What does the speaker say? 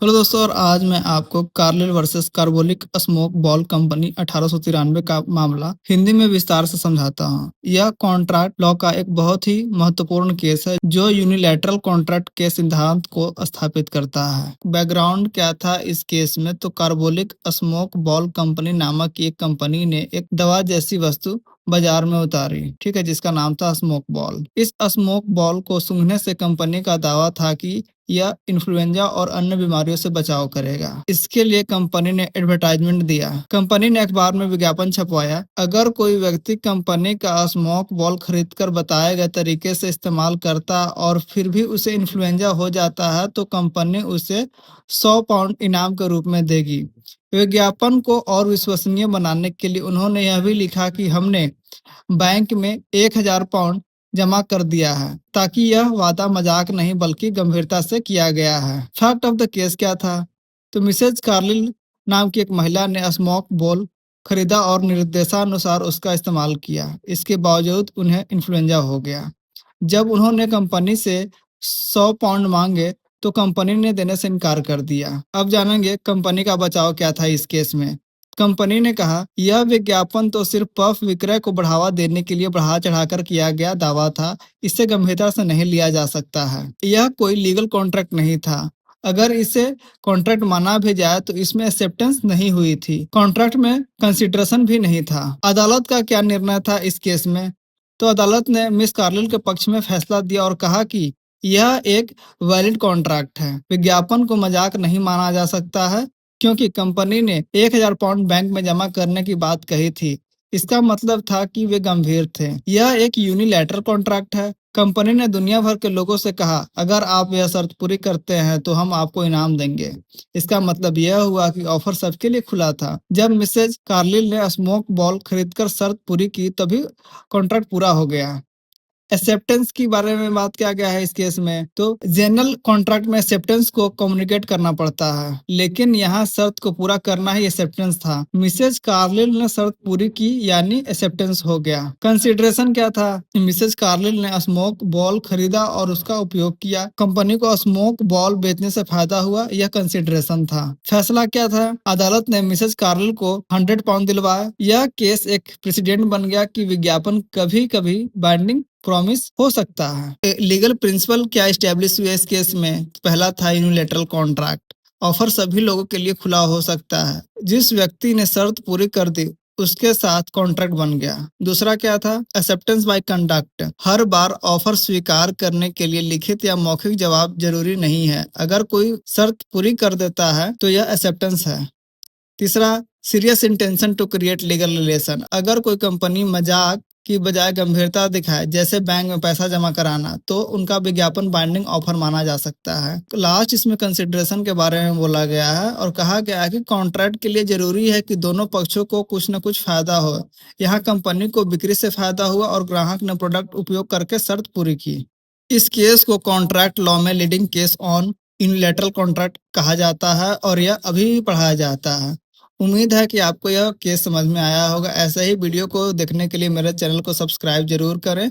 Hello दोस्तों, और आज मैं आपको Carlill versus carbolic smoke ball company 1893 का मामला हिंदी में विस्तार से समझाता हूँ। यह कॉन्ट्रैक्ट लॉ का एक बहुत ही महत्वपूर्ण केस है जो यूनिलैटरल कॉन्ट्रैक्ट के सिद्धांत को स्थापित करता है। बैकग्राउंड क्या था इस केस में? तो कार्बोलिक स्मोक बॉल कंपनी नामक एक कंपनी ने एक दवा जैसी वस्तु बाजार में उतारी, ठीक है, जिसका नाम था स्मोक बॉल। इस स्मोक बॉल को सूंघने से कंपनी का दावा था कि यह इन्फ्लुएंजा और अन्य बीमारियों से बचाव करेगा। इसके लिए कंपनी ने एडवर्टाइजमेंट दिया। कंपनी ने अखबार में विज्ञापन छपवाया। अगर कोई व्यक्ति कंपनी का स्मोक बॉल खरीदकर बताए गए तरीके से इस्तेमाल करता और फिर भी उसे इन्फ्लुएंजा हो जाता है तो कंपनी उसे 100 पाउंड इनाम के रूप में देगी। विज्ञापन को और विश्वसनीय बनाने के लिए उन्होंने यह भी लिखा कि हमने बैंक में 1000 पाउंड जमा कर दिया है, ताकि यह वादा मजाक नहीं बल्कि गंभीरता से किया गया है। फैक्ट ऑफ द केस क्या था? तो मिसेज कार्लिल नाम की एक महिला ने स्मोक बॉल खरीदा और निर्देशानुसार उसका इस्तेमाल किया। इसके बावजूद उन्हें इन्फ्लुएंजा हो गया। जब उन्होंने कंपनी से 100 पाउंड मांगे तो कंपनी ने देने से इनकार कर दिया। अब जानेंगे कंपनी का बचाव क्या था इस केस में। कंपनी ने कहा, यह विज्ञापन तो सिर्फ पफ विक्रय को बढ़ावा देने के लिए बढ़ा चढ़ाकर किया गया दावा था। इसे गंभीरता से नहीं लिया जा सकता है। यह कोई लीगल कॉन्ट्रैक्ट नहीं था। अगर इसे कॉन्ट्रैक्ट माना भी जाए तो इसमें एक्सेप्टेंस नहीं हुई थी। कॉन्ट्रैक्ट में कंसिडरेशन भी नहीं था। अदालत का क्या निर्णय था इस केस में? तो अदालत ने मिस कार्लिल के पक्ष में फैसला दिया और कहा कि यह एक वैलिड कॉन्ट्रैक्ट है। विज्ञापन को मजाक नहीं माना जा सकता है, क्योंकि कंपनी ने 1000 पाउंड बैंक में जमा करने की बात कही थी। इसका मतलब था कि वे गंभीर थे। यह एक यूनिलैटरल कॉन्ट्रैक्ट है। कंपनी ने दुनिया भर के लोगों से कहा, अगर आप यह शर्त पूरी करते हैं तो हम आपको इनाम देंगे। इसका मतलब यह हुआ कि ऑफर सबके लिए खुला था। जब मिसेज कार्लिल ने स्मोक बॉल खरीदकर शर्त पूरी की तभी कॉन्ट्रैक्ट पूरा हो गया। एक्सेप्टेंस के बारे में बात किया गया है इस केस में। तो जनरल कॉन्ट्रैक्ट में एक्सेप्टेंस को कम्युनिकेट करना पड़ता है, लेकिन यहाँ शर्त को पूरा करना ही एक्सेप्टेंस था। मिसेज कार्लिल ने शर्त पूरी की, यानी एक्सेप्टेंस हो गया। कंसिडरेशन क्या था? मिसेज कार्लिल ने स्मोक बॉल खरीदा और उसका उपयोग किया। कंपनी को स्मोक बॉल बेचने से फायदा हुआ, यह कंसिडरेशन था। फैसला क्या था? अदालत ने मिसेज कार्लिल को 100 पाउंड दिलवाया। यह केस एक प्रेसिडेंट बन गया कि विज्ञापन कभी कभी बाइंडिंग प्रॉमिस हो सकता है। लीगल प्रिंसिपल क्या एस्टेब्लिश हुए इस केस में? पहला था यूनिलैटरल कॉन्ट्रैक्ट। ऑफर सभी लोगों के लिए खुला हो सकता है। जिस व्यक्ति ने शर्त पूरी कर दी उसके साथ कॉन्ट्रैक्ट बन गया। दूसरा क्या था? Acceptance by conduct. Her bar offer स्वीकार करने के लिए लिखित या मौखिक जवाब जरूरी नहीं है। अगर कोई शर्त पूरी कर देता है तो यह एक्सेप्टेंस है। तीसरा, serious intention to create legal relation. अगर कोई कंपनी मजाक की बजाय गंभीरता दिखाए, जैसे बैंक में पैसा जमा कराना, तो उनका विज्ञापन बाइंडिंग ऑफर माना जा सकता है। लास्ट इसमें कंसिडरेशन के बारे में बोला गया है और कहा गया है कि कॉन्ट्रैक्ट के लिए जरूरी है कि दोनों पक्षों को कुछ न कुछ फायदा हो। यहाँ कंपनी को बिक्री से फायदा हुआ और ग्राहक ने प्रोडक्ट उपयोग करके शर्त पूरी की। इस केस को कॉन्ट्रैक्ट लॉ में leading case on unilateral contract कहा जाता है और यह अभी भी पढ़ाया जाता है। उम्मीद है कि आपको यह केस समझ में आया होगा। ऐसे ही वीडियो को देखने के लिए मेरे चैनल को सब्सक्राइब जरूर करें।